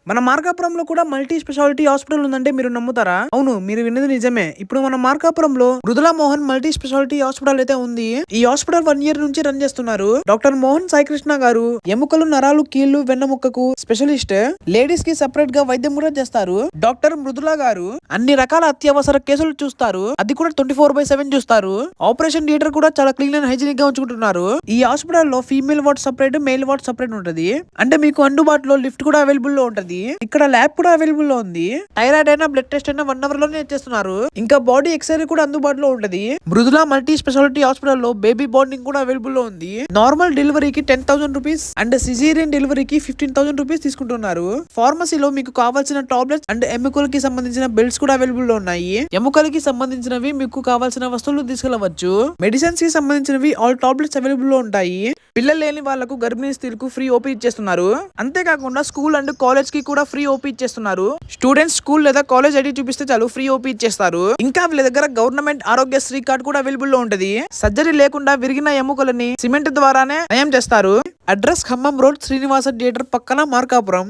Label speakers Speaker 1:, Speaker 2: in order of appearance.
Speaker 1: మన మార్కాపురంలో కూడా multi speciality hospital ఉందంటే మీరు నమ్ముతారా? అవును, మీరు విన్నది నిజమే. ఇప్పుడు మన మార్కాపురంలో మృదులా మోహన్ మల్టీ స్పెషాలిటీ హాస్పిటల్ అయితే ఉంది. ఈ హాస్పిటల్ 1 year నుంచి రన్ చేస్తున్నారు. డాక్టర్ మోహన్ సాయికృష్ణ గారు ఎముకలు, నరాలు, కీళ్లు, వెన్నెముకకు స్పెషలిస్ట్. లేడీస్ కి సెపరేట్ గా వైద్యం కూడా చేస్తారు. డాక్టర్ మృదులా గారు అన్ని రకాల అత్యవసర కేసులు చూస్తారు. అది కూడా 24/7 చూస్తారు. ఆపరేషన్ థియేటర్ కూడా చాలా క్లీన్ అండ్ హైజీనిక్ గా ఉంచుకుంటున్నారు. ఈ హాస్పిటల్లో female ward separate, male ward separate ఉంటది. అంటే మీకు అందుబాటులో లిఫ్ట్ కూడా అవైలబుల్ లో ఉంటది. ఇక్కడ ల్యాబ్ కూడా అవైలబుల్ లో ఉంది. థైరాయిడ్ అయినా, బ్లడ్ టెస్ట్ అయినా 1 hour లోనే చేస్తున్నారు. ఇంకా బాడీ ఎక్స్రే కూడా అందుబాటులో ఉంటది. మృదులా మల్టీ స్పెషాలిటీ హాస్పిటల్ లో బేబీ బాండింగ్ కూడా అవైలబుల్ లో ఉంది. నార్మల్ డెలివరీకి 10,000 రూపీస్ అండ్ సిజేరియన్ డెలివరీకి 15,000 రూపీస్ తీసుకుంటున్నారు. ఫార్మసీలో మీకు కావాల్సిన టాబ్లెట్స్ అండ్ ఎముకలకి సంబంధించిన బెల్ట్స్ కూడా అవైలబుల్ లో ఉన్నాయి. ఎముకలకి సంబంధించినవి మీకు కావాల్సిన వస్తువులు తీసుకెళ్లవచ్చు. మెడిసిన్స్ కి సంబంధించినవి ఆల్ టాబ్లెట్స్ అవైలబుల్ లో ఉంటాయి. పిల్లలు లేని వాళ్లకు, గర్భిణీ స్త్రీలకు ఫ్రీ ఓపీ ఇచ్చేస్తున్నారు. అంతేకాకుండా స్కూల్ అండ్ కాలేజ్ కి కూడా ఫ్రీ ఓపీ ఇచ్చేస్తున్నారు. స్టూడెంట్స్ స్కూల్ లేదా కాలేజ్ ఐడి చూపిస్తే చాలు ఫ్రీ ఓపీ ఇచ్చేస్తారు. ఇంకా వీళ్ళ దగ్గర గవర్నమెంట్ ఆరోగ్యశ్రీ కార్డు కూడా అవైలబుల్ లో ఉంటది. సర్జరీ లేకుండా విరిగిన ఎముకలని సిమెంట్ ద్వారానే నయం చేస్తారు. Address Khammam road, Srinivasa theatre పక్కన, మార్కాపురం.